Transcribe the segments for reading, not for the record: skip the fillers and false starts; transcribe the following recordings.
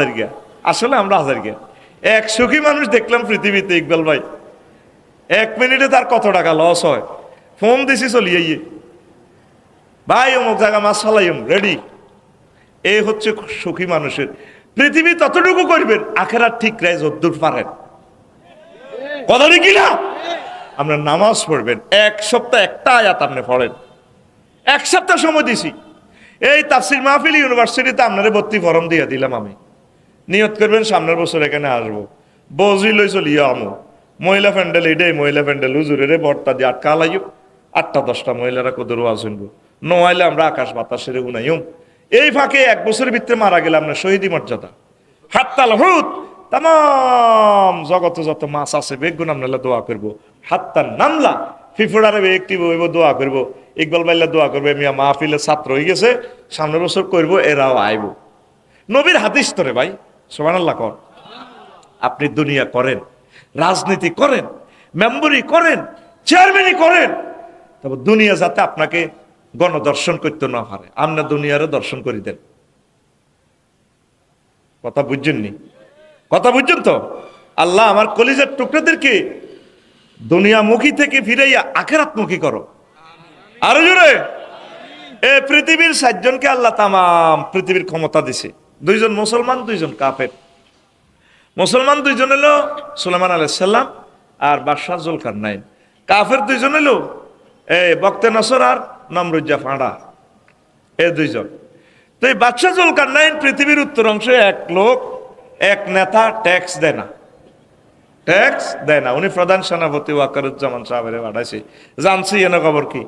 হাজারিয়া, আসলে আমরা হাজারিয়া। এক সুখী মানুষ দেখলাম পৃথিবীতে, ইকবাল ভাই। 1 মিনিটে তার কত টাকা লস হয়। ফোন দিছি চলিয়ে ভাই অমুক জায়গা মাছ ফালাইম রেডি। এই হচ্ছে সুখী মানুষের। পৃথিবী ততটুকু করবেন, আখেরাত ঠিক রায় যদ্দূর পারেন। কথা কি না? আপনার নামাজ পড়বেন, 1 সপ্তাহ একটা আয়াত আপনি পড়েন। 1 সপ্তাহ সময় দিছি। এই তাফসীর মাহফিল ইউনিভার্সিটিতে আপনারে ভর্তি ফরম দিয়ে দিলাম আমি। নিয়ত করবেন সামনের বছর এখানে আসবো, বজি লই চলিয়ে আমো। মহিলা প্যান্ডেল এটাই মহিলা প্যান্ডেল, হুজুরের বর্তা দিয়ে আটকা লাইব। 8টা-10টা মহিলারা কদর ওয়াজ শুনবো। নইলে আমরা আকাশ বাতাসের গুনাইম। এই ফাঁকে 1 বছরের ভিতরে মারা গেলাম না, শহীদি মর্যাদা। হাত্তাল হুত, তাম জগতে যত মাছ আছে বেগুন আমরা দোয়া করবো। হাত্তার নামলা ফিফুড়ারে একটি বইব দোয়া করবো। ইকবাল বাইল্লা দোয়া করবে, মিয়া মাহফিলের ছাত্র হয়ে গেছে, সামনের বছর করবো, এরাও আইব। নবীর হাদিস তোরে ভাই, সুবহানাল্লাহ কর। আপনি দুনিয়া করেন, রাজনীতি করেন, মেম্বরি করেন, চেয়ারম্যানই করেন, তবে দুনিয়া যাতে আপনাকে গণদর্শন করতে না পারে, আমরা দুনিয়ারে দর্শন করি দেন। কথা বুঝছেননি? কথা বুঝছেন তো? আল্লাহ আমার কলিজার টুকরাদেরকে দুনিয়ামুখী থেকে ফিরাইয়া আখেরাতমুখী করো। আরো জোরে। এ পৃথিবীর 7 জনকে আল্লাহ তামাম পৃথিবীর ক্ষমতা দিছে। 2 জন মুসলমান, 2 জন কাফের। মুসলমান 2 জন হলো সুলাইমান আলাইহিস সালাম আর বাদশাহ জুলকারনাইন। কাফের 2 জন হলো বক্তে নসর আর নমরুজ্জা ফাঁড়া, এই 2 জন। তো এই বাদশাহ জুলকারনাইন পৃথিবীর উত্তর অংশে এক লোক, এক নেতা, ট্যাক্স দেয় না। ট্যাক্স দেয় না। উনি প্রধান সেনাপতি ওয়াকারুজ্জামান সাহেবের পাঠাইছে। জানছি এনে খবর কি?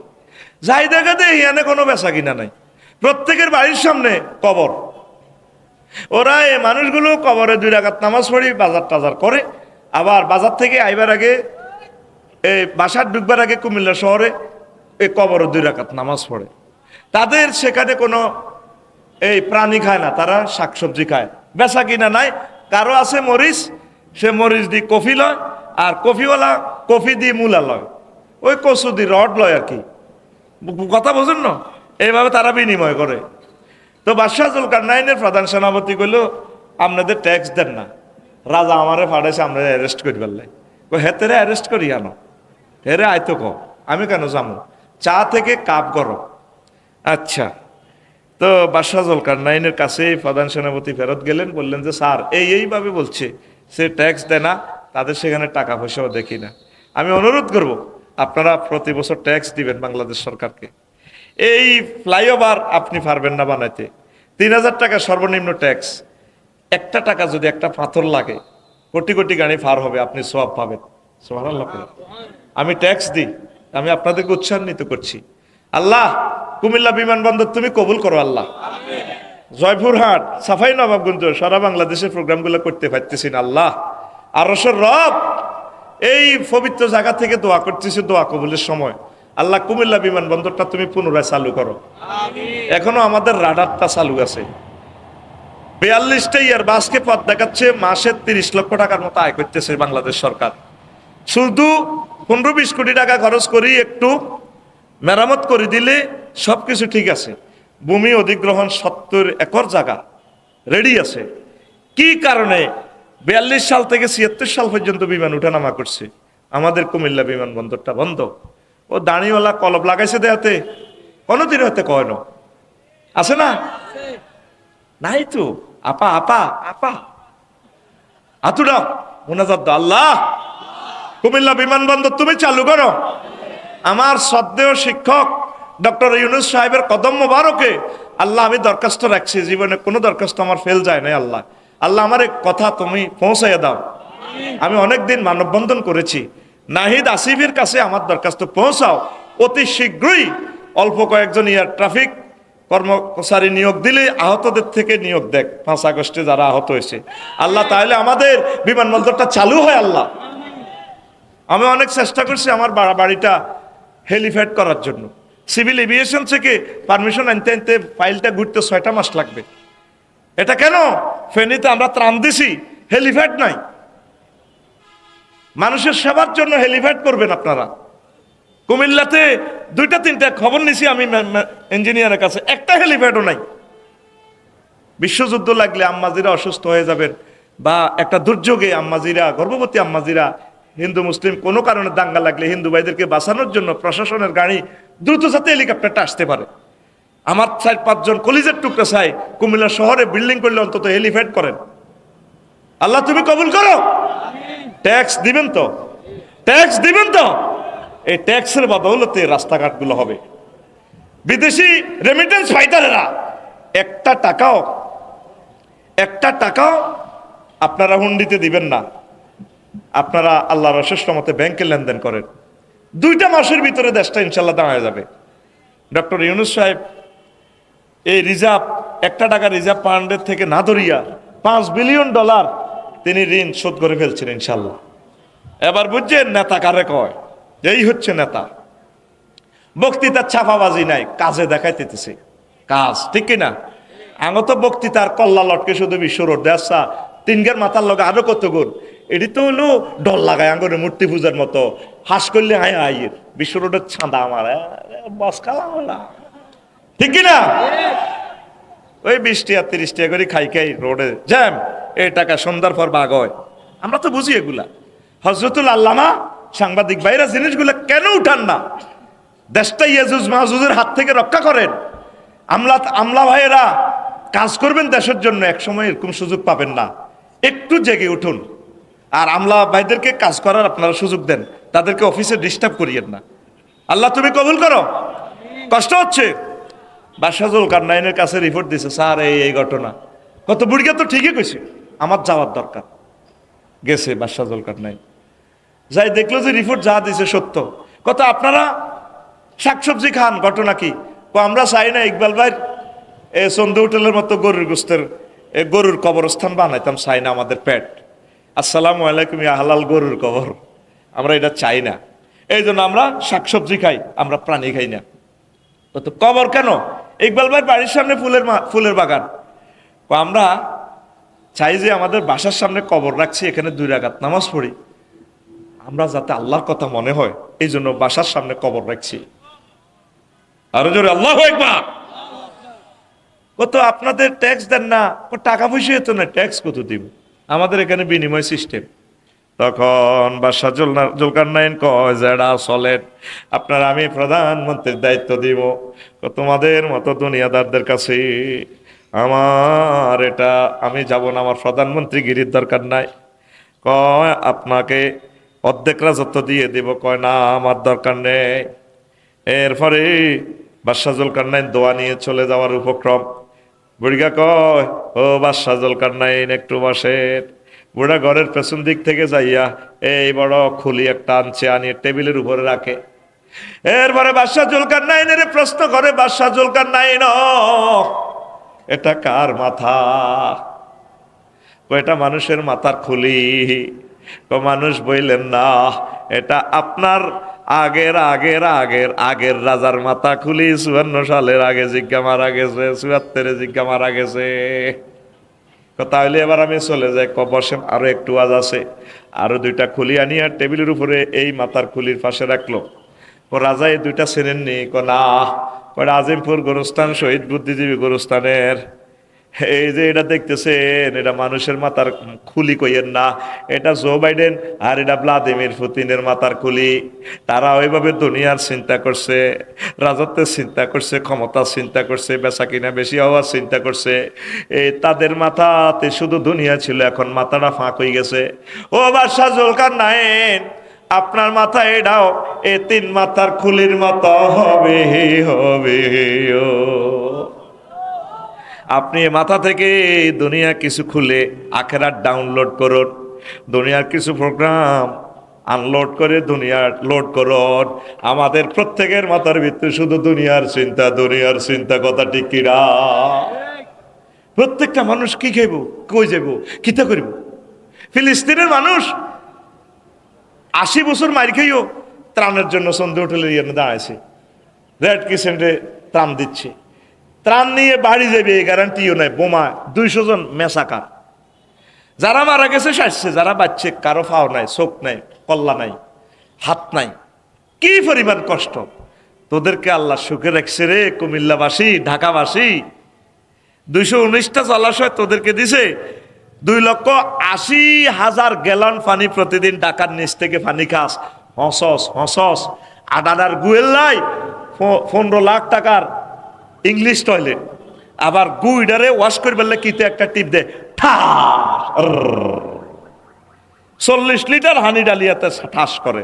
যাই দেখা দেয় এনে কোনো বেচা কিনা নাই। প্রত্যেকের বাড়ির সামনে কবর। ওরা এই মানুষগুলো কবরে 2 রাকাত নামাজ পড়ি, বাজার টাজার করে। আবার বাজার থেকে আইবার আগে, এই বাসার ঢুকবার আগে কুমিল্লা শহরে এই কবরে 2 রাকাত নামাজ পড়ে। তাদের সেখানে কোনো এই প্রাণী খায় না, তারা শাকসবজি খায়। বেচা কিনা নাই। কারো আছে মরিচ, সে মরিচ দিয়ে কফি লয়, আর কফিওয়ালা কফি দিয়ে মূলা লয়, ওই কচু দিয়ে রড লয় আর কি। কথা বোঝেন না? এইভাবে তারা বিনিময় করে। তো বাদশাহ জুলকারনাইনের প্রধান সেনাপতি কইল, আপনাদের ট্যাক্স দেন না, রাজা আমারে পাঠাইছে আমরা অ্যারেস্ট করি পারলে। হেতেরে অ্যারেস্ট করি আনো, হেরে আয়তো ক, আমি কেন যাবো, চা থেকে কাপ করো। আচ্ছা। তো বাদশাহ জুলকারনাইনের কাছে প্রধান সেনাপতি ফেরত গেলেন, বললেন যে স্যার এইভাবে বলছে, সে ট্যাক্স দেয় না, তাদের সেখানে টাকা পয়সাও দেখি না। আমি অনুরোধ করব আপনারা প্রতি বছর ট্যাক্স দিবেন বাংলাদেশ সরকারকে। এই ফ্লাইওভার আপনি পারবেন না বানাইতে, 3000 টাকা সর্বনিম্ন ট্যাক্স। 1 টাকা যদি একটা পাথর লাগে, কোটি কোটি গাড়ি পার হবে, আপনি সওয়াব পাবেন। সুবহানাল্লাহ। আমি ট্যাক্স দিই, আমি আপনাদেরকে উৎসাহিত করছি। আল্লাহ কুমিল্লা বিমানবন্দর তুমি কবুল করো আল্লাহ। জয়পুরহাট, সাফাই নবাবগঞ্জ, সারা বাংলাদেশের প্রোগ্রামগুলো করতে পারতেছি না আল্লাহ। আরশের রব, এই পবিত্র জায়গা থেকে দোয়া করতেছি, দোয়া কবুলের সময় আল্লাহ কুমিল্লা বিমানবন্দরটা তুমি পুনরায় চালু করো। এখনো আমাদের রাডারটা চালু আছে। 42টা এয়ারবাসকে পথ দেখাচ্ছে, মাসে 30 লক্ষ টাকার মতো আয় করতেছে বাংলাদেশ সরকার। শুধু 15-20 কোটি টাকা খরচ করি, একটু মেরামত করে দিলে সবকিছু ঠিক আছে। ভূমি অধিগ্রহণ 70 একর জায়গা রেডি আছে। কি কারণে 42 সাল থেকে 76 সাল পর্যন্ত বিমান উঠানামা করছে, আমাদের কুমিল্লা বিমানবন্দরটা বন্ধ। ও দাঁড়িওয়ালা কলব লাগাইছে দেয়াতে, কোনোদিন হতে কয় না, আছে না? নাই তো। আপা আপা আপা আতুরা মোনাজাত দাও, আল্লাহ কুমিল্লা বিমানবন্দর তুমি চালু করো। আমার শ্রদ্ধেয় শিক্ষক ডক্টর ইউনূস সাহেবের কদম মোবারকে আল্লাহ আমি দরখাস্ত রাখছি, জীবনে কোনো দরখাস্ত আমার ফেল যায় নাই আল্লাহ। আল্লাহ আমার এক কথা তুমি পৌঁছাইয়া দাও। আমি অনেকদিন মানববন্ধন করেছি, নাহিদ আসিফের কাছে আমার দরখাস্ত পৌঁছাও। অতি শীঘ্রই অল্প কয়েকজন ট্রাফিক কর্মচারী নিয়োগ দিলে আহতদের থেকে নিয়োগ দেখ, 5 আগস্টে যারা আহত হয়েছে আল্লাহ, তাহলে আমাদের বিমানবন্দরটা চালু হয় আল্লাহ। আমি অনেক চেষ্টা করছি আমার বাড়িটা হেলিপ্যাড করার জন্য। সিভিল এভিয়েশন থেকে পারমিশন আনতে আনতে ফাইলটা ঘুরতে 6টা মাস লাগবে। এটা কেন? ফেনীতে আমরা ত্রাণ দিছি, হেলিপ্যাড নাই। মানুষের সেবার জন্য হেলিপ্যাড করবেন আপনারা। কুমিল্লাতে 2টা 3টা খবর নিছি আমি ইঞ্জিনিয়ারের কাছে, একটা হেলিপ্যাডও নাই। বিশ্বযুদ্ধ লাগলে আম্মাজিরা অসুস্থ হয়ে যাবেন, বা একটা দুর্যোগে আম্মাজিরা, গর্ভবতী আম্মাজিরা, হিন্দু মুসলিম কোনো কারণে দাঙ্গা লাগলে হিন্দু ভাইদেরকে বাঁচানোর জন্য প্রশাসনের গাড়ি দ্রুত যাতে হেলিকপ্টারটা আসতে পারে। আমার 4-5 জন কলিজের টুকরা চাই কুমিল্লা শহরে বিল্ডিং করলে অন্তত হেলিপ্যাড করেন। আল্লাহ তুমি কবুল করো। ট্যাক্স দিবেন তো? ট্যাক্স দিবেন তো? এই ট্যাক্সের বদৌলতে রাস্তাঘাটগুলো হবে। বিদেশি রেমিটেন্স ফাইটারেরা একটা টাকাও আপনারা হুন্ডিতে দিবেন না, আপনারা আল্লাহর অশেষ রহমতে ব্যাংকে লেনদেন করেন। 2টা মাসের ভিতরে দেশটা ইনশাল্লাহ দাঁড়ায় যাবে। ডক্টর ইউনূস সাহেব এই রিজার্ভ, 1 টাকা রিজার্ভ ফান্ডের থেকে না ধরিয়া $5 বিলিয়ন তিনি ঋণ শোধ করে ফেলছেন ইনশাল্লাহ। এবার বুঝছেন নেতা কারে কয়? এই হচ্ছে নেতা। বক্তৃতার ছাপাবাজি নাই, কাজে দেখাইতেছে কাজ, ঠিক কিনা? আঙত বক্তৃতার কল্লা লটকে শুধু বিশ্ব রোড দেশা 3 মাথার লগে আরো কত গুণ। এটি তো হলো ডর লাগায় আঙ্গরে মূর্তি পূজার মতো, হাস করলে হাই আইয়ের বিশ্ব রোডের ছাঁদা আমার বস খালাম, ঠিক কিনা? ওই 20 টাকা 30 টাকা করে খাই রোডে জ্যাম, এই টাকা সন্ধ্যার পর বাগ হয়। আমরা তো বুঝি এগুলা। হজরতুল আল্লামা সাংবাদিক ভাইরা জিনিসগুলা কেন উঠান না? দেশটা ইয়াজুজ মাহুজের হাত থেকে রক্ষা করেন। আমলা ভাইয়েরা কাজ করবেন দেশের জন্য, এক সময় এরকম সুযোগ পাবেন না। একটু জেগে উঠুন, আর আমলা ভাইদেরকে কাজ করার আপনারা সুযোগ দেন, তাদেরকে অফিসে ডিস্টার্ব করিয়েন না। আল্লাহ তুমি কবুল করো। কষ্ট হচ্ছে। বাদশাহ জুলকারনাইনের কাছে রিপোর্ট দিছে, স্যার এই ঘটনা। কত বুড়িয়া তো ঠিকই কইছে, আমার যাওয়ার দরকার। গেছে বাদশাহ জুলকারনাইন, যাই দেখলো যে রিপোর্ট যা দিছে সত্য। কত আপনারা শাকসবজি খান, ঘটনা কি? আমরা চাই না ইকবাল ভাই চন্দু হোটেলের মতো গরুর গোস্তের গরুর কবরস্থান বানাইতাম, চাই না আমাদের পেট। আসসালামু আলাইকুম ইয়া হালাল গরুর কবর, আমরা এটা চাই না। এই জন্য আমরা শাকসবজি খাই, আমরা প্রাণী খাই না। তো কবর কেন? ইকবাল ভাই বাড়ির সামনে ফুলের বাগান, আমরা চাই যে আমাদের বাসার সামনে কবর রাখছি, এখানে 2 রাকাত নামাজ পড়ি, আমরা যাতে আল্লাহর কথা মনে হয়, এই জন্য বাসার সামনে কবর রাখছি। আরো জোরে আল্লাহু আকবার। কত আপনাদের ট্যাক্স দেন না, টাকা পয়সা এত না, ট্যাক্স কত দিব? আমাদের এখানে বিনিময় সিস্টেম। তখন বাদশাহ জুলকারনাইন কয়, যারা চলেন আপনারা, আমি প্রধানমন্ত্রীর দায়িত্ব দিব। তোমাদের মতো দুনিয়াদারদের কাছে আমার এটা আমি যাব না, আমার প্রধানমন্ত্রীগিরির দরকার নাই। কয় আপনাকে অর্ধেক রাজত্ব দিয়ে দিব। কয় না, আমার দরকার নেই। এরপরে বাদশাহ জুলকারনাইন দোয়া নিয়ে চলে যাওয়ার উপক্রম। বুড়িগা কয়, ও বাদশাহ জুলকারনাইন একটু বসেন। বুড়া ঘরের পেছন দিক থেকে যাইয়া এই বড় খুলি একটা আনছে, আনিয়ে টেবিলের উপরে রাখে। এরপরে বাদশাহ জুলকারনাইনের প্রশ্ন করে, বাদশাহ জুলকারনাইন এটা কার মাথা? এটা মানুষের মাথার খুলি। মানুষ বললেন না, এটা আপনার আগের রাজার মাথা খুলি। 54 সালের আগে জিজ্ঞা মারা গেছে, 74-এ জিজ্ঞা মারা গেছে। তাহলে এবার আমি চলে যাই। বসেন, আরো একটু আজ আছে। আরো 2টা খুলি আনিয়া টেবিলের উপরে এই মাথার খুলির পাশে রাখলো। ও রাজা এই 2টা চেনেননি? না, আজিমপুর গোরস্থান, শহীদ বুদ্ধিজীবী গোরস্থানের এই যে এটা দেখতেছেন, এটা মানুষের মাথার খুলি কইয়েন না, এটা জো বাইডেন আর এটা ভ্লাদিমির পুতিনের মাথার খুলি। তারা ওইভাবে দুনিয়ার চিন্তা করছে, রাজত্বের চিন্তা করছে, ক্ষমতার চিন্তা করছে, বেচা কিনা বেশি হওয়ার চিন্তা করছে। এই তাদের মাথাতে শুধু দুনিয়া ছিল, এখন মাথাটা ফাঁক হয়ে গেছে। ও বাদশাহ জুলকারনাইন, আপনার মাথা এটাও এই 3 মাথার খুলির মতো হবে হবে। ও আপনি মাথা থেকে দুনিয়া কিছু খুলে আখেরাত ডাউনলোড করুন, দুনিয়ার কিছু প্রোগ্রাম আনলোড করে দুনিয়া লোড করুন। আমাদের প্রত্যেকের মাথার ভিতরে শুধু দুনিয়ার চিন্তা, কথা ঠিক কিনা? প্রত্যেকটা মানুষ কি খাইব, কই যাব, কিতা করিব? ফিলিস্তিনের মানুষ 80 বছর মার খাইও ত্রাণের জন্য চন্দু হোটেলের ইয়ে দাঁড়াইছে, রেড ক্রিসেন্টে ত্রাণ দিচ্ছে। ত্রাণ নিয়ে বাড়ি যাবে এই গ্যারান্টিও নাই। বোমা 200 জন মেসাকার, যারা মারা গেছে সাজছে, যারা বাচ্চে কারো ফাও নাই, চোখ নাই, কল্লা নাই, হাত নাই। কি পরিমাণ কষ্ট! তোদেরকে আল্লাহ সুখে রাখছে রে কুমিল্লাবাসী, ঢাকাবাসী। 219টা জলাশয় তোদেরকে দিছে, 2,80,000 গ্যালন পানি প্রতিদিন ঢাকার নিচ থেকে পানি খাস, হসস হসস। আডাডার গুয়েল্লাই 15 লাখ টাকার ইংলিশ টয়লেট, আবার গুইডারে ওয়াশ করে বললে কিতে একটা টিপ দে, ঠাস 40 লিটার হানি ডালিয়াতে ঠাস করে।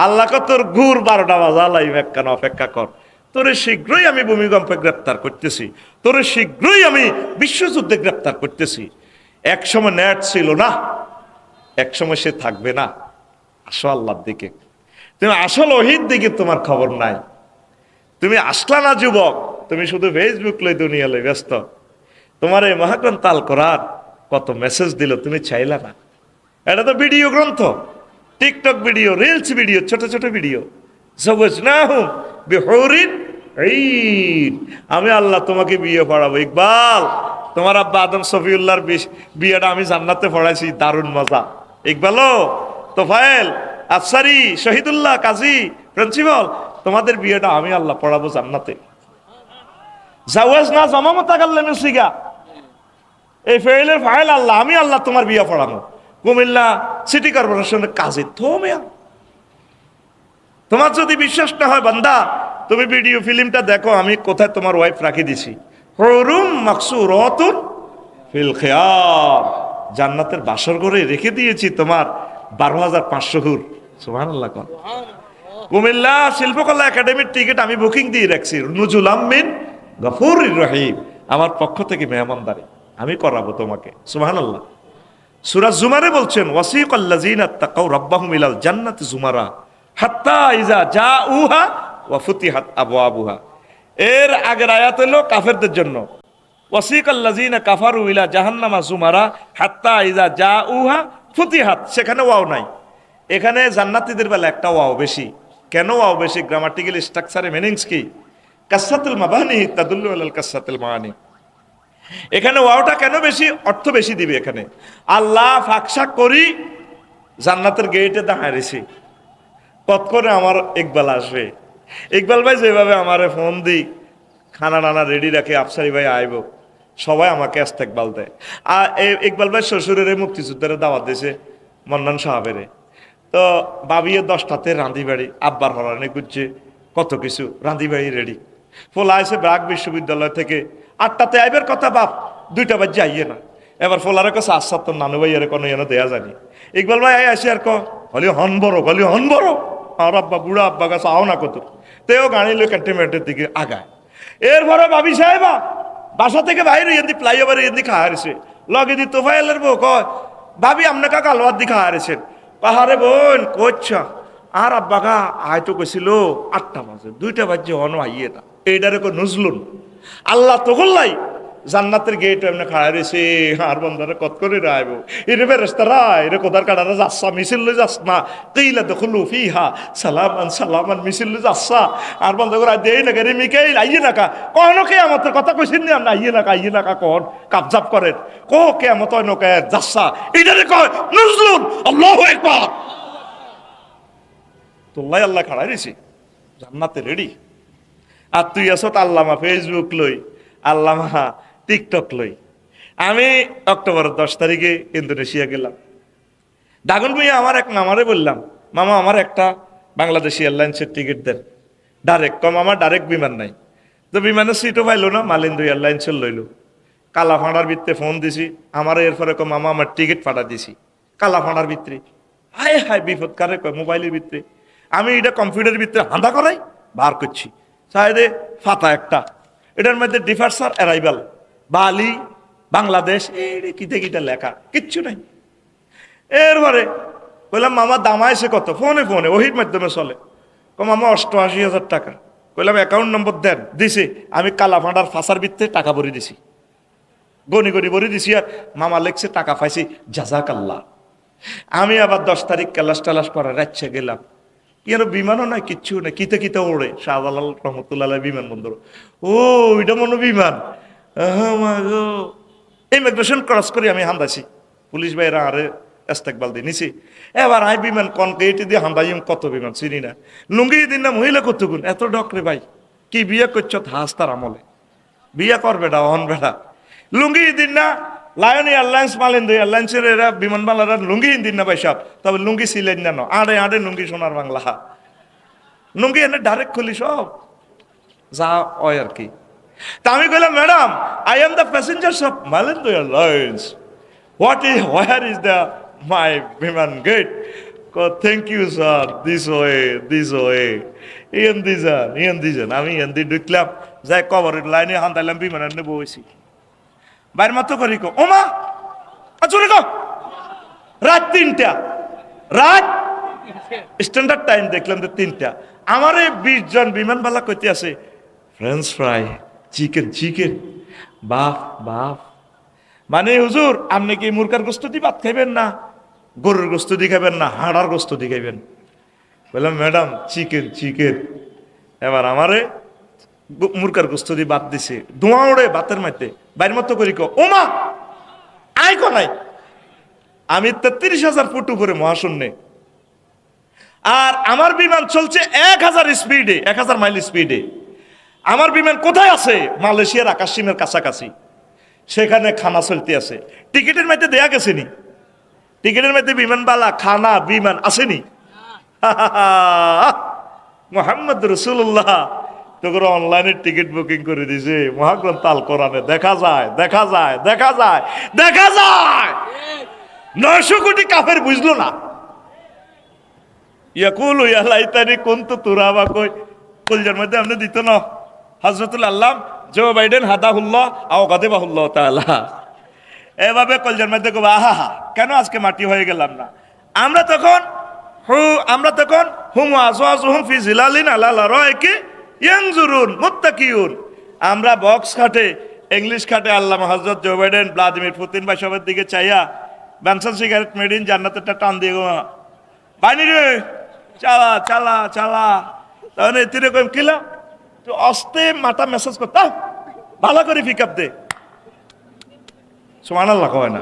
আল্লাহ তোর গুড় 12টা বাজালাই একখান অপেক্ষা কর, তোরে শীঘ্রই আমি ভূমিকম্পে গ্রেপ্তার করতেছি, তোরে শীঘ্রই আমি বিশ্বযুদ্ধে গ্রেপ্তার করতেছি। একসময় নেট ছিল না, একসময় সে থাকবে না। আসো আল্লাহর দিকে, তুমি আসল ওহির দিকে তোমার খবর নাই। তুমি আসলা না যুবক, তুমি শুধু ফেসবুক লই দুনিয়া লই ব্যস্ত। তোমার এই মহাগ্রন্থ আল কোরআন কত মেসেজ দিল, তুমি চাইলা না। এটা তো ভিডিও গ্রন্থ, টিকটক ভিডিও, রিলস ভিডিও, ছোট ছোট ভিডিও। আমি আল্লাহ তোমাকে বিয়ে পড়াবো। ইকবাল, তোমার আব্বা আদম সফিউল্লাহর বিয়েটা আমি জান্নাতে পড়াইছি, দারুণ মজা। ইকবালও, তোফায়েল, আফসারি, শহীদুল্লাহ, কাজী, প্রিন্সিপাল, তোমাদের বিয়েটা আমি আল্লাহ পড়াবো জান্নাতে। জাওয়াজ না জামামতা গাল্লে মিসিগা, এই ফেইলের ফাইল আল্লাহ, আমি আল্লাহ তোমার বিয়ে পড়াবো। কুমিল্লা সিটি কর্পোরেশনের কাজে থমেয়া। তোমার যদি বিশ্বাস না হয় বান্দা, তুমি ভিডিও ফিল্মটা দেখো, আমি কোথায় তোমার ওয়াইফ রাখি দিছি। হুরুম মাকসুরাতুন ফিল খিয়াম, জান্নাতের বাসর ঘরে রেখে দিয়েছি তোমার 12,500 হুর। সুবহানাল্লাহ। কোন কুমিল্লা শিল্পকলা একাডেমির টিকিট আমি বুকিং দিয়ে রাখছি, নুজুলাম মিন গফুরির রহিম, আমার পক্ষ থেকে মেহমানদারি আমি করাবো তোমাকে। সুবহানাল্লাহ। সূরা জুমারে বলছেন, ওয়াসিকাল্লাযিনা তাকাউ রাব্বাহুম ইলাল জান্নাতি জুমারা হাত্তা ইযা জাউহা ওয়া ফুতিহাত আবওয়াবুহা। এর আগের আয়াত হলো কাফেরদের জন্য, ওয়াসিকাল্লাযিনা কাফারু ইলা জাহান্নামা জুমারা হাত্তা ইযা জাউহা ফুতিহাত, সেখানে ওয়াও নাই। এখানে জান্নাতীদের বেলা একটা ওয়াও বেশি। কেন ওয়াও বেশি? গ্রামাটিক্যাল স্ট্রাকচারে মিনিংস কি? কাসসাতুল মাবানি তাদুল্লু আলাল কাসসাতুল মাআনি। এখানে ওয়াওটা কেন বেশি? অর্থ বেশি দিবে এখানে। আল্লাহ ফাকশা করি জান্নাতের গেটে দাঁড়ায় রেছি, কত করে আমার ইকবাল আসবে। ইকবাল ভাই যেভাবে আমারে ফোন দিই, খানা নানা রেডি রাখে, আফসারি ভাই আইব, সবাই আমাকে ইস্তেকবাল দেয়। আর ইকবাল ভাই শ্বশুরের মুক্তিযুদ্ধের দাওয়াত দিয়েছে মন্নান সাহাবেরে। তো বাবিয়ে 10টাতে রাঁধি বাড়ি, আব্বার হরানি করছে, কত কিছু রাঁধি বাড়ি রেডি। ফোলা আসে ব্রাক বিশ্ববিদ্যালয় থেকে, 8টাতে আইবের কথা, বাপ 2টা বাজে আইয়ে না। এবার ফোলারে কাছে আসার তো নানু ভাই এর কোনো এনে দেয়া জানি। ইকবাল ভাই আসে আর হলি হন বড় আর আব্বা বুড়া আব্বা কাছে আও না কত, তেও গাড়ি লো ক্যান্টনমেন্টের দিকে আগায়। এরপরে ভাবি সাহেবা বাসা থেকে বাইরে এদি ফ্লাইওভারে এদি খাওয়া হারিছে, লগে দি তোফাইলের বউ কয়, ভাবি আপনাকে কালোয়ার দি খাওয়া হারিছেন। পাহাড়ে বোন কোচ্ছা আর আব্বা গা আয়তো কইছিল 8টা বাজে, 2টা বাজে হন আইয়ে না। এইটারে কো নজলুন আল্লাহ তো গোল্লাই জান্নাতের গেট এমনি খাড়া রয়েছে, আর বন্ধারে কত করে রাইব এরে বেরেস্তারা এরে কোদার কাটারে যাচ্ছা, মিছিল লই যাস না, কইলা দখলু ফিহা সালামান মিছিল লই যাচ্ছা, আর বন্ধ করে দেই না রে মিকাইল আইয়ে না কা কখনো কে আমাদের কথা কইছেন না, আইয়ে না কা কন কাবজাব করেন কো কে আমত নকে যাচ্ছা, এটারে কয় নজলুন আল্লাহু আকবার। তোল্লাই আল্লাহ খাড়া রয়েছে জান্নাতে রেডি, আর তুই আসত আল্লামা ফেসবুক লই, আল্লামা টিকটক লই। আমি অক্টোবরের 10 তারিখে ইন্দোনেশিয়া গেলাম। দাগুন ভাইয়া আমার এক মামারে বললাম, মামা আমার একটা বাংলাদেশি এয়ারলাইন্সের টিকিট দেন ডাইরেক্ট। কম আমার ডাইরেক্ট বিমান নাই, তো বিমানের সিটও পাইলো না, মালিন্দু এয়ারলাইন্সের লইলো। কালা ফাঁড়ার ভিত্তে ফোন দিছি, আমার এরপরে কম মামা আমার টিকিট ফাটা দিছি কালা ফাঁড়ার ভিতরে। হায় হায় বিপদ কারে কয় মোবাইলের ভিতরে। আমি এটা কম্পিউটারের ভিতরে হাঁদা করাই বার করছি, সাইডে ফাতা একটা, এটার মধ্যে ডিপার্চার অ্যারাইভাল বালি বাংলাদেশ, এই কিতে কিটা লেখা কিচ্ছু নাই। এরপরে বললাম মামা দামাইছে কত, ফোনে ওহির মাধ্যমে চলে। মামা 88,000 টাকা। কইলাম অ্যাকাউন্ট নম্বর দেন, দিছি। আমি কালা ফাঁড়ার ফাঁসার ভিতরে টাকা ভরে দিছি, গনি ভরে দিছি। আর মামা লেখছে টাকা পাইছি জাযাকাল্লাহ। আমি আবার 10 তারিখ ক্যালাস টালাস করার রাজ্যে গেলাম, কেন বিমানও নাই কিচ্ছু নাই, কিতে ওড়ে শাহজালাল রহমতুল্লাহ বিমানবন্দর। ও ওইটা মনে বিমান। ইমিগ্রেশন ক্রস করে আমি হান্দাছি, পুলিশ ভাইরা আরে ইস্তেকবাল দিয়ে নিছি। এবার আই বিমান কনক্রিট দিয়ে হান্দাইম, কত বিমান চিনি না, লুঙ্গি দিন না মহিলা কতগুণ এত ডকরে ভাই, কি বিয়ে করছ হাস্তার আমলে, বিয়ে কর বেটা অহন বেটা। লুঙ্গি দিন না, লায়ন এয়ারলাইন্স মালেন্দু এয়ারলাইন্সের এরা বিমানবালারা লুঙ্গি দিন না ভাই সব, তবে লুঙ্গি ছিলেন না আড়ে আড়ে লুঙ্গি সোনার বাংলা, লুঙ্গি এনে ডাইরেক্ট খুলি সব যা হয় আর কি। তা আমি কইলাম, madam I am the passengers of Malendu airlines, where is the my বিমান gate? Thank you sir, this way ইয়েন দিজান। আমি ইয়েন দি ঢুকলাম, যাই কবরের লাইনে হান্তাইলাম, বিমানের নেবো হয়েছি বাইর মাত্র করি কো ওমা চলে গো, রাত 3টা, রাত স্ট্যান্ডার্ড টাইম দেখলাম যে 3টা। আমার এই 20 জন বিমানবালা কইতে আছে ফ্রেঞ্চ ফ্রাই, চিকেন, বাফ। মানে হুজুর আপনি কি মুরগার গোস্ত দিয়ে ভাত খাইবেন না গরুর গোস্ত দিয়ে খাইবেন না হাড়ার গোস্ত দিয়ে খাইবেন? বললাম ম্যাডাম চিকেন। এবার আমারে মুরগার গোস্ত দিয়ে ভাত দিছে, ধোঁয়া ওড়ে ভাতের মাইতে, বাইর মতো করি কো ওমা আয় কো নাই। আমি 33,000 ফুট উপরে মহাশূন্যে, আর আমার বিমান চলছে 1000 মাইল স্পিডে। আমার বিমান কোথায় আছে? মালয়েশিয়ার আকাশ সীমার কাছাকাছি, সেখানে খানা চলতে আছে। টিকিটের মধ্যে দেয়া গেছেনি, টিকিটের মধ্যে বিমানবালা খানা বিমান আসেনি। মোহাম্মদ রসুল্লাহ তো করে অনলাইনে টিকিট বুকিং করে দিছে, মহাগ্রন্থ আল কোরআনে দেখা যায় 900 কোটি কাফের বুঝলো না। ইয়াকুলু ইয়া লাইতানি কুনতু তুরাবা, কই কলজার মধ্যে আপনি দিত না হযরতুল আল্লাহ জো বাইডেন হাদাহুল্লাহ আও গাদিবাহুল্লাহ তাআলা, এভাবে কলজার মধ্যে কো আহা কেন আজকে মাটি হয়ে গেলাম না। আমরা তখন হুম আজওয়াজুহুম ফি জিলালিন আলা লারাইকি ইয়ানজুরুন মুত্তাকিউন। আমরা বক্স খাটে ইংলিশ খাটে আল্লাহ হযরত জো বাইডেন ভ্লাদিমির পুতিন ভাই সবার দিকে চাইয়া বেনসন সিগারেট মেড ইন জান্নাতেরটা টান দিয়ে গো বাইনি রে চালা তাহলে এতিরে কইম কিলা তো অস্তে মাথা মেসেজ করতা ভালো করে পিকআপ দে, সুবহানাল্লাহ কয় না।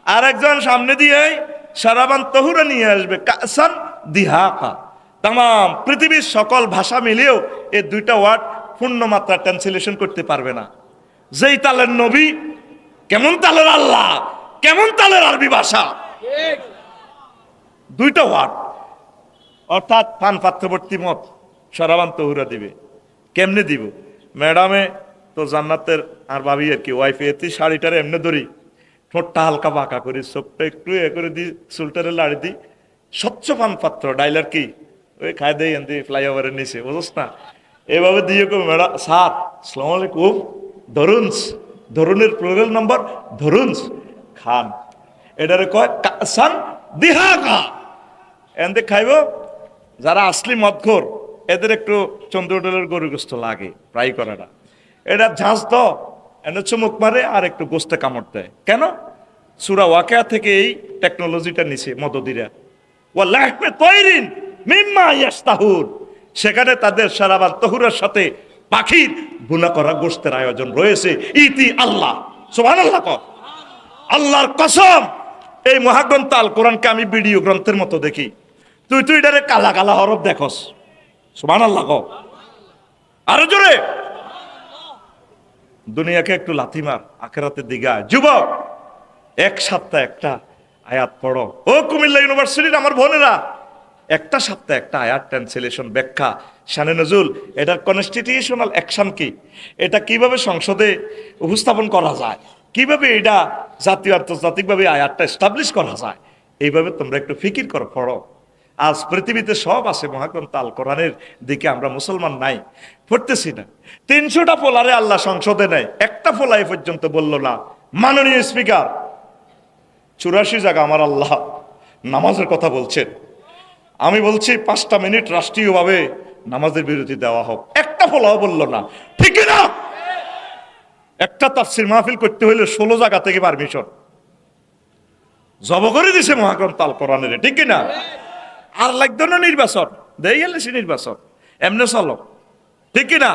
আর একজন সামনে দিয়ে সারাবান তহুরা নিয়ে আসবে কাসান দিহাকা। তাম পৃথিবীর সকল ভাষা মিলিয়েও এই 2টা ওয়ার্ড পূর্ণ মাত্রা ট্রান্সলেশন করতে পারবে না। যেই তালের নবী, কেমন তালের আল্লাহ, কেমন তালের আরবি ভাষা, 2টা ওয়ার্ড। অর্থাৎ পান পাত্রবর্তী মত সারাবান তহুরা দিবে। কেমনে দিব? ম্যাডামে তো জান্নাতের আর ভাবি আর কি ওয়াইফে এতে শাড়িটারে এমনি ধরি, ঠোঁটটা হালকা বাঁকা করি, চোখটা একটু এ করে দিই, চুলটারে লাড়ি দিই, স্বচ্ছ পান পাত্র ডাইলার কি ওই খাই দেই এনদি ফ্লাইওভারের নিচে, বুঝছ না? এভাবে দিয়ে কো ম্যাডাম স্যার আসসালামু আলাইকুম, ধরুনের প্লুরাল নাম্বার ধরুন খান, এটারে কয় কাসান দিহাকা। এনদি খাইব যারা আসলি মদখোর এদের একটু চন্দ্রডলের গরুর গোস্ত লাগে ফ্রাই করাটা, এটা ঝাঁজ দ এনে চুমুক মারে আর একটু গোস্তে কামড় দেয়। কেন? সূরা ওয়াকিয়া থেকে এই টেকনোলজিটা নিছে মদদিরা। ওয়াল্লাহি তাইরিন মিম্মা ইয়াস্তাহুর, সেখানে তাদের সারাবান তহুরের সাথে পাখির ভুনা করা গোস্তের আয়োজন রয়েছে। ইতি আল্লাহ, সুবহানাল্লাহ কর, আল্লাহর কসম এই মহাগ্রন্থ আল কোরআনকে আমি ভিডিও গ্রন্থের মতো দেখি। তুই এটারে কালা কালা হরফ দেখস, সুবহানাল্লাহ কর আরো জোরে। দুনিয়াকে একটু লাথি মার, আখিরাতের দিকে আয়। যুবক, এক সপ্তাহে একটা আয়াত পড়ো। ও কুমিল্লা ইউনিভার্সিটির আমার বোনেরা, একটা সপ্তাহে একটা আয়াত ট্রান্সলেশন, ব্যাখ্যা, শানে নজুল, এটার কনস্টিটিউশনাল অ্যাকশন কি, এটা কিভাবে সংসদে উপস্থাপন করা যায়, কিভাবে এটা জাতীয় আন্তর্জাতিকভাবে আয়াতটা এস্টাবলিশ করা যায়, এইভাবে তোমরা একটু ফিকির করো, পড়ো। আজ পৃথিবীতে সব আছে, মহাগ্রন্থ আল কোরআনের দিকে আমরা মুসলমান নাই, পড়তেছি না। 300টা ফোলারে আল্লাহ সংসদে নেয়, একটা ফোলা এ পর্যন্ত বলল না মাননীয় স্পিকার 84 জায়গা আমার আল্লাহ নামাজের কথা বলছেন, আমি বলছি 5টা মিনিট রাষ্ট্রীয়ভাবে নামাজের বিরতি দেওয়া হোক, একটা ফলাও বলল না। ঠিক না? একটা তাফসীর মাহফিল করতে হইলে 16 জায়গা থেকে পারমিশন জব করে দিছে মহাগ্রন্থ আল কোরআনের, ঠিক না? আর লাগতো না নির্বাচন, দেই গেলে সে নির্বাচন এমনি চলো, ঠিক না?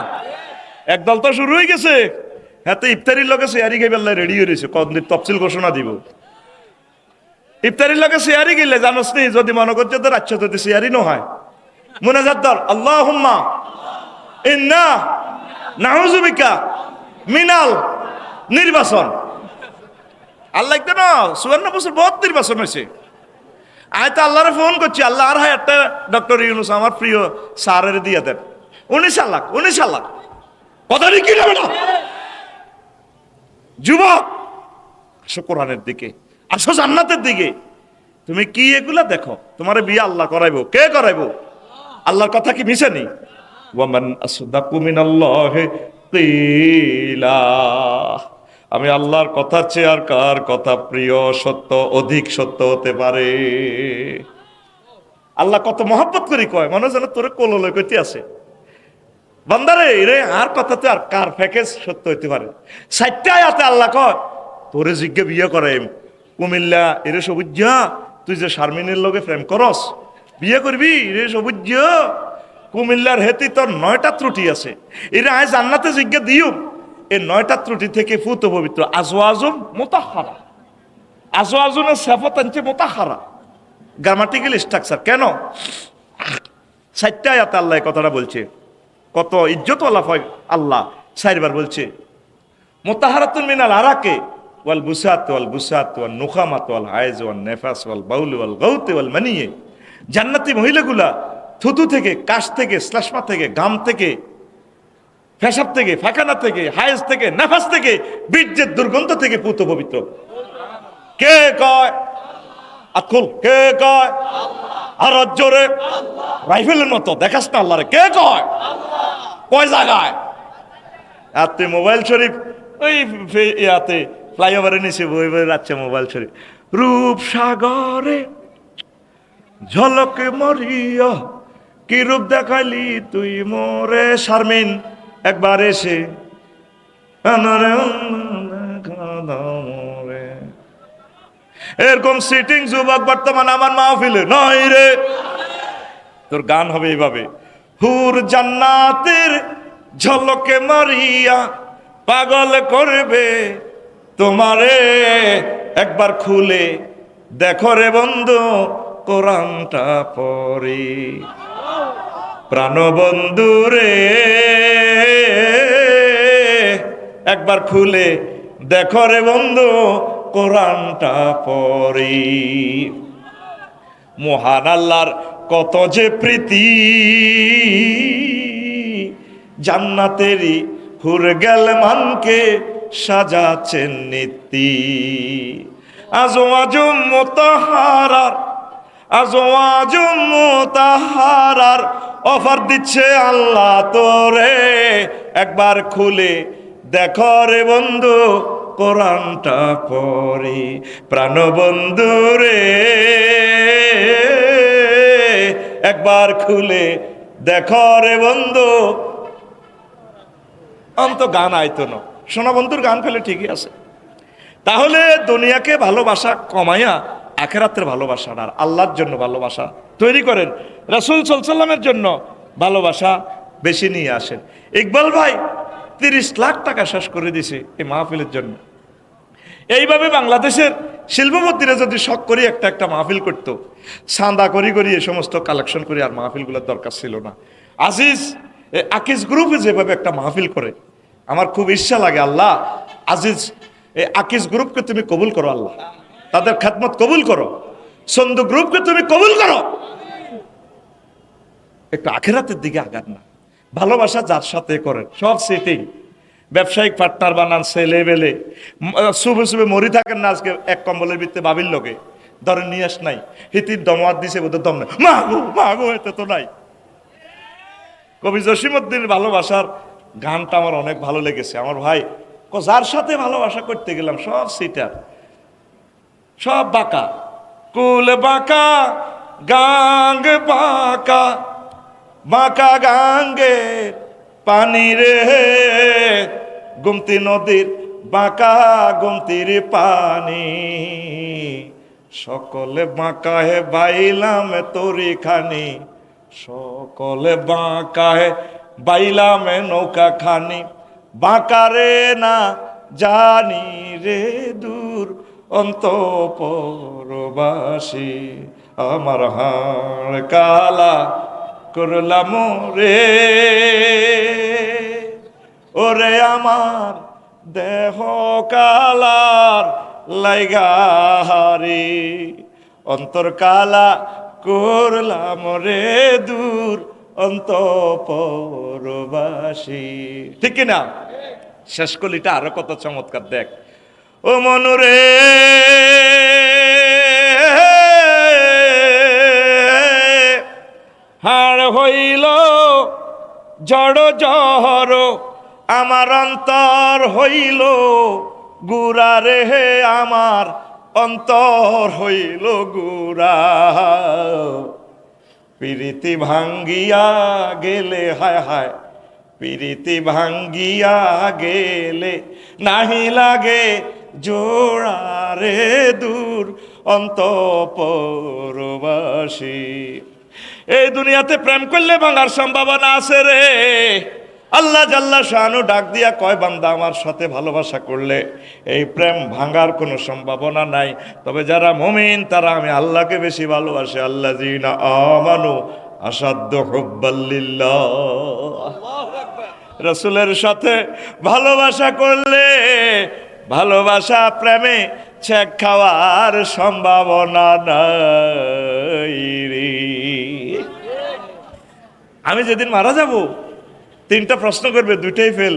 একদল তো শুরু হয়ে গেছে, হ্যাঁ তো ইফতারির লগে শেয়ারি গেলে রেডি হয়ে রয়েছে, কতদিন তফসিল ঘোষণা দিব। ইফতারির লগে শেয়ারি গেলে জানোস নি, যদি মনে করছে তো রাজ্য যদি শেয়ারি ন হয় মুনাজাত দর আল্লাহুম্মা ইন্না নাউযু বিকা মিনাল নির্বাচন আল্লাহ কেন 54 বছর বহুত নির্বাচন হয়েছে। আমি তো আল্লাহরে ফোন করছি, আল্লাহ আর একটা ডক্টর ইউনুস আমার প্রিয় স্যারের দিয়ে দেন 19 লাখ কথা কি না বেটা? যুবক আসো কোরআনের দিকে, আসো জান্নাতের দিকে। তুমি কি এগুলা দেখো? তোমার বিয়ে আল্লাহ করাইবো, কে করাইবো? আল্লাহর কথা কি মিছে নেই? ওয়ামান আসদাকু মিনাল্লাহি কিলা। আমি আল্লাহর কথার চেয়ে আর কার কথা প্রিয়, সত্য, অধিক সত্য হতে পারে? আল্লাহ কত মহব্বত করি কয়, মনে যেন তোরে কোললে কইতে আছে। বান্দারে রে আর কথাতে আর কার প্যাকেজ সত্য হইতে পারে? 60টা আয়াতে আল্লাহ কয় তোরে জিজ্ঞে বিয়ে করাইম। কুমিল্লা এরে সবুজ, তুই যে শারমিনের লগে প্রেম করস, বিয়ে করবি রে সবুজ। কুমিল্লার হেতি তোর 9টা ত্রুটি আছে, এরা আয় জান্নাতে জিজ্ঞে দিও। এই 9টা ত্রুটি থেকে ফুত পবিত্র। আজওয়াজুম মুতাহহারা, আজওয়াজুনের সিফাত আনছে মুতাহহারা, গ্রামাটিক্যাল স্ট্রাকচার। কেন 60টা আয়াতে আল্লাহ এই কথাটা বলছে? কত ইজ্জতওয়ালা আল্লাহ 4বার বলছে মুতাহহারাতুন মিনাল আরাকে ওয়াল বুসাত ওয়াল বুসাত ওয়াল নুখামাত ওয়াল হায়জ ওয়াল নেফাস ওয়াল বাউল ওয়াল গাউত ওয়াল মানিয়ে। জান্নাতি মহিলাগুলা থুতু থেকে, কাশ থেকে, শ্লেষ্মা থেকে, গাম থেকে, পেশাব থেকে, ফাঁকানা থেকে, হায়েজ থেকে, নেফাস থেকে, বীর্যের দুর্গন্ধ থেকে পুত পবিত্র। কে কয়? আকুল কে কয়? আর জোরে রাইফেলের মতো দেখাস না আল্লাহরে, কে কয়? কয় জায়গায়? আর তুই মোবাইল শরীফ ওই ইয়াতে ফ্লাইওভারে নিচে বই বই রাখছে মোবাইল শরীফ। রূপসাগরে ঝলকে মরিয়া কি রূপ দেখাইলি তুই মোরে। শারমিন একবার এসে এরকম সিটিং যুবক বর্তমান আমার মাহফিলে নাই রে। তোর গান হবে এইভাবে, হুর জান্নাতের ঝলকে মারিয়া পাগল করবে তোমারে। একবার খুলে দেখো রে বন্ধু কোরআনটা পড়ি, প্রাণবন্ধু রে। একবার খুলে দেখো রে বন্ধু কোরআনটা পড়ি। মহান আল্লাহর কত যে প্রীতি, জান্নাতেরই হুর গেল মানকে সাজাচ্ছেন নীতি। আজওয়াজুম মুতাহহারার, আজওয়াজুম মুতাহহারার অফার দিচ্ছে আল্লাহ তোরে। একবার খুলে দেখো রে বন্ধু কোরআনটা পড়ি, প্রাণবন্ধু রে। একবার খুলে দেখো রে বন্ধু। অন্ত গান আইতো না, সোনা বন্ধুর গান ফেলে ঠিকই আছে। তাহলে দুনিয়াকে ভালোবাসা কমাইয়া আখিরাতের ভালোবাসা আর আল্লাহর জন্য ভালোবাসা তৈরি করেন, রাসূল সাল্লাল্লাহু আলাইহি ওয়াসাল্লামের জন্য ভালোবাসা বেশি নিয়ে আসেন। ইকবাল ভাই 30 লাখ টাকা শেষ করে দিছে এই মাহফিলের জন্য। এইভাবে বাংলাদেশের শিল্পপতিরা যদি শখ করি একটা মাহফিল করতো, চাঁদা করি এই সমস্ত কালেকশন করে, আর মাহফিলগুলোর দরকার ছিল না। আজিজ আকিজ গ্রুপে যেভাবে একটা মাহফিল করে, আমার খুব ইচ্ছা লাগে আল্লাহ আজিজ এই আকিজ গ্রুপকে তুমি কবুল করো আল্লাহ, তাদের খেদমত কবুল করো। সন্ধু গ্রুপকে তুমি কবুল করো। একটু আখিরাতের দিকে আগান না, ভালোবাসা যার সাথে করেন সব সেটিং। ব্যবসায়িক পার্টনার বানান, ছেলে বেলে শুভে মরি থাকেন না। আজকে এক কম্বলের ভিত্তে বাবির লোকে ধরেন নিয়ে আস নাই, হিতির দমওয়াত দিছে বোধ দম নাই, মাগো এতে তো নাই। কবি জসিমউদ্দিনের ভালোবাসার গানটা আমার অনেক ভালো লেগেছে। আমার ভাই যার সাথে ভালোবাসা করতে গেলাম সব সিটার, সব বাঁকা, কুল বাঁকা গাঙ্গ বাঁকা, বাঁকা গাঙ্গে পানি রে, গুমতি নদীর বাঁকা গুমতির পানি। সকলে বাঁকা হে বাইলাম তোরি খানি, সকলে বাঁকা হে বাইলাম নৌকা খানি। বাঁকা রে না জানি রে দূর অন্তঃপুরবাসী, আমার হাড় কালা করলাম রে। ওরে আমার দেহ কালার লাইগাহারি, অন্তর কালা করলাম রে দূর অন্তঃপুরবাসী। ঠিক কিনা? শেষ কলিটা আরো কত চমৎকার, দেখ ও মনুরে হাড় হইল জড় জহর, আমার অন্তর হইল গুড়া রে, আমার অন্তর হইল গুড়া। প্রীতি ভাঙ্গিয়া গেলে, হায় হায়, প্রীতি ভাঙ্গিয়া গেলে নাহি লাগে জোড়া রে দূর অন্তঃপুরবাসী। এই দুনিয়াতে প্রেম করলে ভাঙার সম্ভাবনা আছে রে। আল্লাহ জাল্লা শানু ডাক দিয়া কয়, বান্দা আমার সাথে ভালোবাসা করলে এই প্রেম ভাঙার কোনো সম্ভাবনা নাই। তবে যারা মুমিন তারা আমি আল্লাহকে বেশি ভালোবাসে। আল্লাযীনা আমানু আসাদ্দু হুব্বাল্লিল্লাহ। রাসূলের সাথে ভালোবাসা করলে ভালোবাসা প্রেমে ছেক খাওয়ার সম্ভাবনা নাই রে। আমি যেদিন মারা যাব 3টা প্রশ্ন করবে, 2টাই ফেল।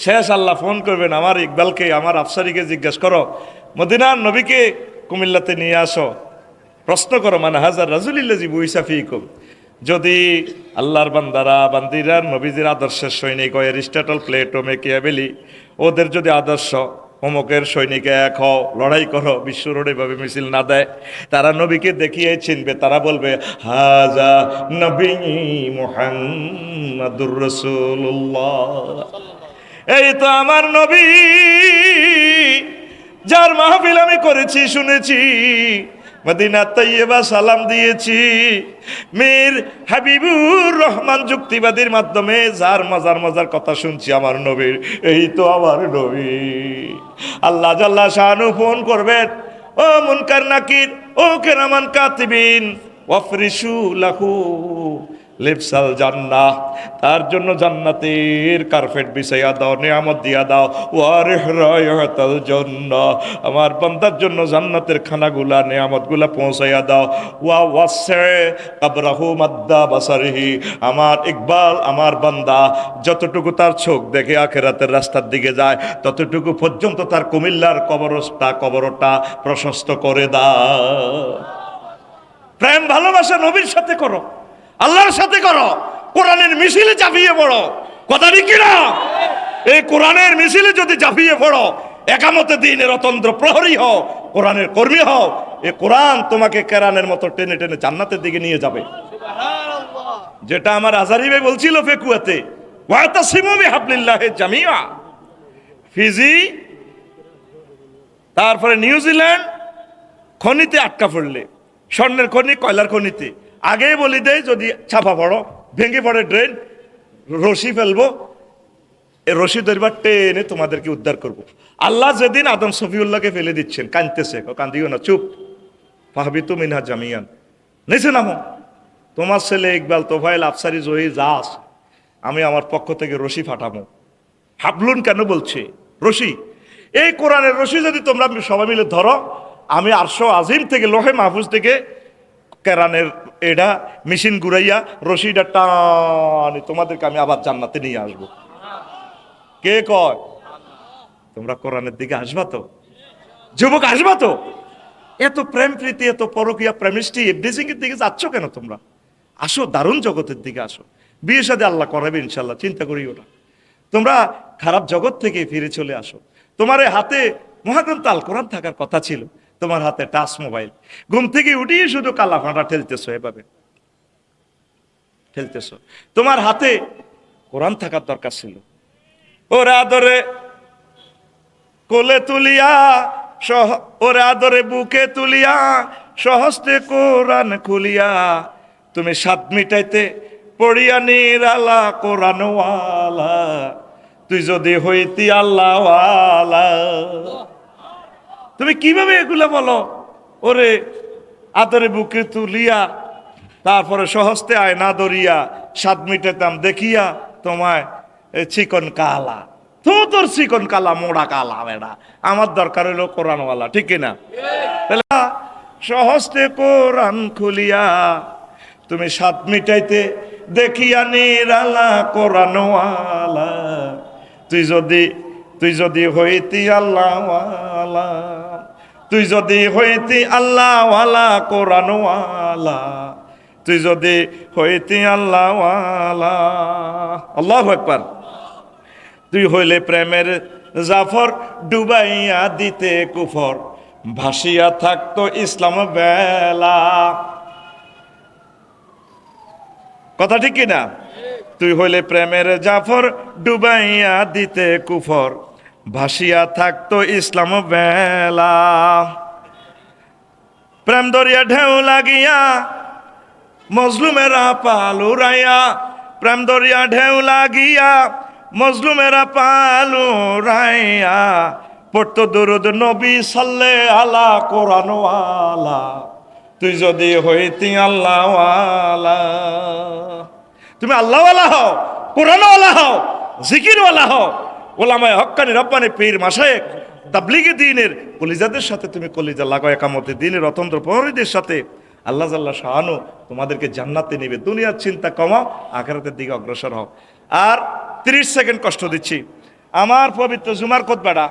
শেষ আল্লাহ ফোন করবেন আমার ইকবালকে, আমার আফসারিকে জিজ্ঞেস করো, মদিনার নবীকে কুমিল্লাতে নিয়ে আসো, প্রশ্ন করো মান হাজার রাজুলিল্লাজি বুইসা ফিকুম। যদি আল্লাহর বান্দারা বান্দিরা নবীজির আদর্শের সৈনিক হয়, এরিস্টটল, প্লেটো, মেকিয়াভেলি, ওদের যদি আদর্শ অমুকের সৈনিকে এক হও, লড়াই করো, বিশ্ব রোডে ভাবে মিছিল না দেয়, তারা নবীকে দেখিয়ে চিনবে। তারা বলবে হাজা নবী মুহাম্মাদুর রাসূলুল্লাহ, এই তো আমার নবী, যার মাহফিল আমি করেছি, শুনেছি, মদিনা তৈয়বা সালাম দিয়েছি, মীর হাবিবুর রহমান যুক্তিবাদীর মাধ্যমে যার মজার মজার কথা শুনছি, আমার নবীর, এই তো আমার নবী। আল্লাহ জাল্লা শানু ফোন করবেন, ও মুনকার নাকির, ও কেরামান কাতিবিন, ওয়াফরিশু লাহু লিবসাল জান্নাহ, তার জন্য জান্নাতের কার্পেট বিছাইয়া দাও, নিয়ামত দিয়া দাও। ওয়ারিহরায়াতাল জান্নাহ, আমার বান্দার জন্য জান্নাতের খানাগুলা নিয়ামতগুলা পৌঁছাইয়া দাও। ওয়া ওয়াসে আবরাহু মাদ্দা বাসারিহি, আমার ইকবাল, আমার বান্দা যতটুকু তার চোখ দেখে আখিরাতের রাস্তার দিকে যায়, ততটুকু পর্যন্ত তার কুমিল্লার কবরটা প্রশস্ত করে দাও। প্রেম ভালোবাসা নবীর সাথে করো, আল্লাহর সাথে করো, কোরআনের মিছিলে ঝাঁপিয়ে পড়ো। কথা ঠিক কিনা? এই কোরআনের মিছিলে যদি ঝাঁপিয়ে পড়ো, একামতে দিনের অতন্ত্র প্রহরী হও, কোরআনের কর্মী হও, এই কোরআন তোমাকে কেরানের মতো টেনে টেনে জান্নাতের দিকে নিয়ে যাবে। যেটা আমার আজারি ভাই বলছিল ফেকুয়াতে, ওয়াতাসিমু বিহাবলিল্লাহি জামিআ। ফিজি, তারপরে নিউজিল্যান্ড খনিতে আটকা পড়লে, স্বর্ণের খনি, কয়লার খনিতে, আগেই বলি দেয় যদি ছাপা পড়ো, ভেঙে পড়ে ড্রেন, রশি ফেলবো, এ রশি ধরবার টেনে তোমাদেরকে উদ্ধার করব। আল্লাহ যেদিন আদম সফিউল্লাহকে ফেলে দিচ্ছেন, কাঁদতেছে, কান্দিও না, চুপ, ফাহবিতু মিনহা জামিয়ান, নিচে নামো, তোমার ছেলে ইকবাল, তোফাইল, আফসারি, জহি যা আছে, আমি আমার পক্ষ থেকে রশি ফাটাবো। হাবলুন কেন বলছে? রশি, এই কোরআনের রশি যদি তোমরা সবাই মিলে ধরো, আমি আরশো আজিম থেকে, লোহে মাহফুজ থেকে কেরানের এটা মেশিন ঘুরাইয়া রশিটা টানি তোমাদেরকে আমি আবার জান্নাতে নিয়ে আসবো। কে কয়? তোমরা কোরআনের দিকে আসবা তো? যুবক আসবা তো? এত প্রেম প্রীতি, এত পরকীয়া প্রেমিষ্টি এভরিথিং এর দিকে যাচ্ছ কেন তোমরা? আসো, দারুণ জগতের দিকে আসো। বিয়ে সাথে আল্লাহ করাবে ইনশাল্লাহ, চিন্তা করিও না। তোমরা খারাপ জগৎ থেকে ফিরে চলে আসো। তোমার হাতে মহাগ্রন্থ আল কোরআন থাকার কথা ছিল, তোমার হাতে টাচ মোবাইল। ঘুম থেকে উঠিয়ে শুধু কালা ফাঁটা ঠেলতেছো, এভাবে ঠেলতেছো। তোমার হাতে কোরআন থাকার দরকার ছিল। ওরে আদরে কোলে তুলিয়া, ওরে আদরে বুকে তুলিয়া, সহস্তে কোরআন খুলিয়া, তুমি স্বাদ মিটাইতে পড়িয়া নিরালা কোরআনওয়ালা, তুই যদি হইতি আল্লাহওয়ালা। তুমি কিভাবে এগুলা বলো? ওরে আদরে বুকে তুলিয়া, তারপরে সহস্তে আয়না ধরিয়া, স্বাদ মিটাতাম দেখিয়া তোমায় চিকন কালা। তো তোর চিকন কালা মোড়া কালা বেড়া, আমার দরকার হইলো কোরআনওয়ালা, ঠিক কিনা? তাহলে সহজে কোরআন খুলিয়া তুমি সাত মিটাইতে দেখিয়া নিরালা কোরআনওয়ালা। তুই যদি হইতি আল্লাহওয়ালা, তুই যদি হইতি আল্লাহওয়ালা কোরআনওয়ালা, তুই যদি হইতি আল্লাহওয়ালা। আল্লাহু আকবার। তুই হইলে প্রেমের জাফর, ডুবাইয়া দিতে কুফর, ভাসিয়া থাকতো ইসলাম বেলা। কথা ঠিক কিনা? তুই হইলে প্রেমের জাফর, ডুবাইয়া দিতে কুফর, ভাসিয়া থাকতো ইসলাম বেলা। প্রেম দরিয়া ঢেউ লাগিয়া মজলুমেরা পালুরাইয়া, প্রেম দরিয়া ঢেউ লাগিয়া মজলুমেরা পালুরাইয়া, পড়তো দুরুদ নবী সাল্লে আলা কোরআনওয়ালা। তুই যদি হইতি আল্লাহওয়ালা, তুমি আল্লাহওয়ালা হও, কোরআনওয়ালা হও, জিকিরওয়ালা হও, ওলামায়ে হক্কানি রব্বানি পীর মাশায়েখ তাবলীগি দ্বীনের কলিজাদের সাথে তুমি কলিজা লাগাও, একামতে দ্বীনের অতন্ত্র প্রহরীদের সাথে আল্লাহ জাল্লা শাহানু তোমাদেরকে জান্নাতে নেবে। দুনিয়ার চিন্তা কমাও, আখিরাতের দিকে অগ্রসর হও। আর 30 সেকেন্ড কষ্ট দিচ্ছি। আমার পবিত্র জুমার খুতবাটা